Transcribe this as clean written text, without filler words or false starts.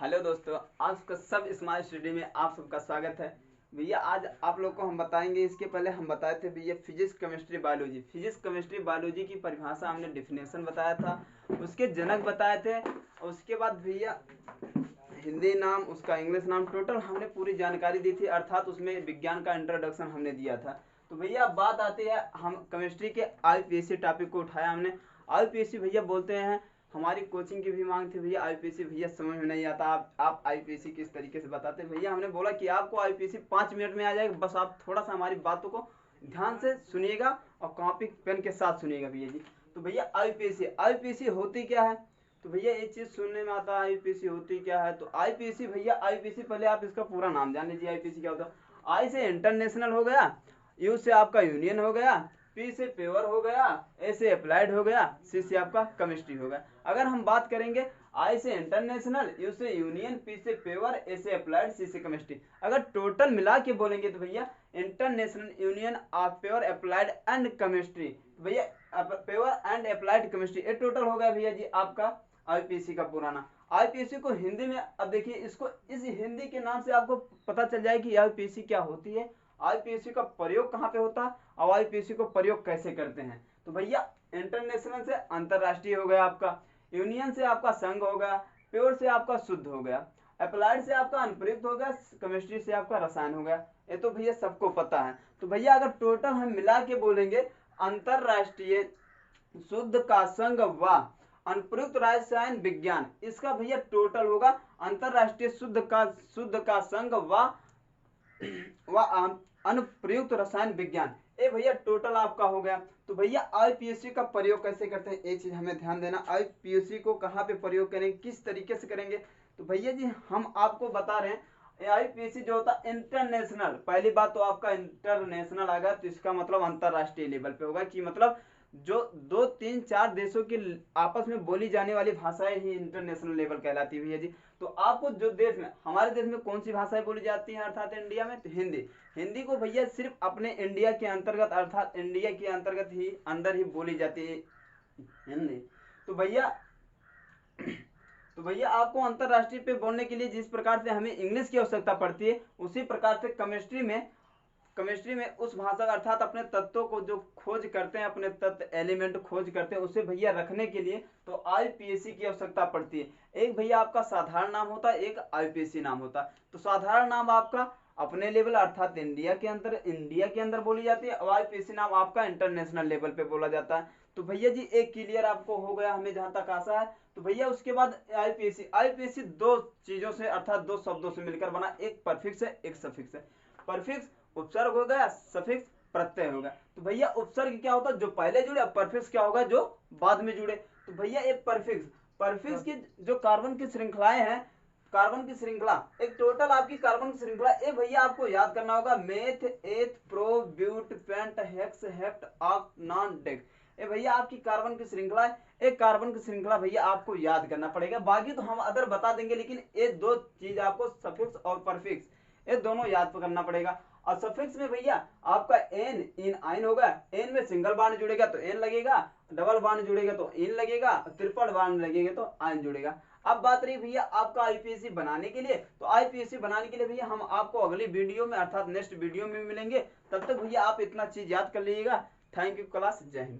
Hello दोस्तों, आपका सब स्मार्ट स्टडी में आप सबका स्वागत है। भैया आज आप लोग को हम बताएंगे, इसके पहले हम बताए थे भैया physics chemistry biology. Physics chemistry biology की परिभाषा हमने डिफिनेशन बताया था, उसके जनक बताए थे। और उसके बाद भैया हिंदी नाम, उसका इंग्लिश नाम, टोटल हमने पूरी जानकारी दी थी, अर्थात उसमें विज्ञान का इंट्रोडक्शन हमने दिया था। तो भैया बात आती है, हम केमिस्ट्री के आईपीएससी टॉपिक को उठाया हमने। आईपीएससी भैया बोलते हैं, हमारी कोचिंग की भी मांग थी भैया आईपीएससी भैया समझ में नहीं आता, आप आईपीएससी किस तरीके से बताते हैं। भैया हमने बोला कि आपको आईपीएससी 5 मिनट में आ जाएगा, बस आप थोड़ा सा हमारी बातों को ध्यान से सुनिएगा और कॉपी पेन के साथ सुनिएगा भैया जी। तो भैया आईपीएससी आईपीएससी होती क्या है, तो भैया ये चीज सुनने में आता है आईपीएससी होती क्या है। तो आईपीएससी भैया आईपीएससी पहले आप इसका पूरा नाम जान लीजिए, आईपीएससी क्या होता है। आई से इंटरनेशनल हो गया, यू से आपका यूनियन हो गया, पी से पेवर हो गया, ए से अप्लाइड हो गया, सी से आपका केमिस्ट्री हो गया। अगर हम बात करेंगे आई से इंटरनेशनल, यू से यूनियन, पी से पेवर, ए से अप्लाइड, सी से केमिस्ट्री, अगर टोटल मिला के बोलेंगे तो भैया international, union, pure, applied and chemistry, भैया पेवर एंड अप्लाइड केमिस्ट्री, ये टोटल हो गया भैया जी आपका आईपीएससी का पुराना। आईपीएससी को हिंदी में, अब देखिए इसको इस हिंदी के नाम से आपको पता चल जाए कि आईपीएससी क्या होती है, आईपीएससी का प्रयोग कहाँ पे होता है और आईपीएससी को प्रयोग कैसे करते हैं। तो भैया इंटरनेशनल से अंतरराष्ट्रीय हो गया आपका, यूनियन से आपका संघ हो गया, प्योर से आपका शुद्ध हो गया, अप्लाइड से आपका अनुप्रयुक्त हो गया, केमिस्ट्री से आपका रसायन हो गया। ये तो भैया सबको पता है। तो भैया अगर टोटल हम मिला के बोलेंगे, अंतरराष्ट्रीय शुद्ध का संघ व अनुप्रयुक्त रसायन विज्ञान, इसका भैया टोटल होगा अंतरराष्ट्रीय शुद्ध का संघ व अनुप्रयुक्त रसायन विज्ञान, ये भैया टोटल आपका हो गया। तो भैया आईपीएससी का प्रयोग कैसे करते हैं, एक चीज हमें ध्यान देना, आईपीएससी को कहाँ पे प्रयोग करेंगे, किस तरीके से करेंगे। तो भैया जी हम आपको बता रहे हैं, आईपीएससी जो होता है इंटरनेशनल, पहली बात तो आपका इंटरनेशनल आ गया, तो इसका मतलब अंतरराष्ट्रीय लेवल पे होगा, कि मतलब जो 2 3 4 देशों की आपस में बोली जाने वाली भाषाएं ही इंटरनेशनल लेवल कहलाती है भैया जी। तो आपको जो देश में, हमारे देश में कौन सी भाषाएं बोली जाती हैं, अर्थात इंडिया में, तो हिंदी। हिंदी को भैया सिर्फ अपने इंडिया के अंतर्गत, अर्थात इंडिया के अंतर्गत ही अंदर ही बोली जाती है हिंदी। तो भैया आपको अंतरराष्ट्रीय पे बोलने के लिए जिस प्रकार से हमें इंग्लिश की आवश्यकता पड़ती है, उसी प्रकार से केमिस्ट्री में उस भाषा का, अर्थात अपने तत्वों को जो खोज करते हैं, अपने तत्व एलिमेंट खोज करते हैं, उसे भैया रखने के लिए तो आईपीएससी की आवश्यकता पड़ती है। एक भैया आपका साधारण नाम होता है, एक आईपीएससी नाम होता है। तो साधारण नाम आपका अपने लेवल, अर्थात इंडिया के अंदर बोली जाती है, और आईपीएससी नाम आपका इंटरनेशनल लेवल पे बोला जाता है। तो भैया जी एक क्लियर आपको हो गया, हमें जहां तक आशा है। तो भैया उसके बाद आईपीएससी दो चीजों से, अर्थात दो शब्दों से मिलकर बना, एक परफिक्स है, एक सफिक्स है। परफिक्स उपसर्ग हो गया, सफिक्स प्रत्यय हो गया। तो भैया उपसर्ग क्या होता है, जो पहले जुड़े, और परफिक्स क्या होगा, जो बाद में जुड़े। तो भैया एक परफिक्स की जो कार्बन की श्रृंखलाएं हैं, कार्बन की श्रृंखला, एक टोटल आपकी कार्बन की श्रृंखला, ये भैया आपको याद करना होगा, meth, eth, pro, but, pent, hex, hept, oct, non, dec, ये भैया आपकी कार्बन की श्रृंखला है। एक कार्बन की श्रृंखला भैया आपको याद करना पड़ेगा, बाकी तो हम अदर बता देंगे, लेकिन ये दो चीज आपको, सफिक्स और परफिक्स, ये दोनों याद करना पड़ेगा। और सफिक्स में भैया आपका एन, इन, आइन होगा, एन में सिंगल बाण जुड़ेगा तो एन लगेगा, डबल बाण जुड़ेगा तो इन लगेगा, ट्रिपल बाण लगेगा तो आइन जुड़ेगा। अब बात रही भैया आपका आईपीएससी बनाने के लिए, तो आईपीएससी बनाने के लिए भैया हम आपको अगली वीडियो में, अर्थात नेक्स्ट वीडियो में मिलेंगे। तब तक भैया आप इतना चीज याद कर लीजिएगा। थैंक यू क्लास, जय हिंद।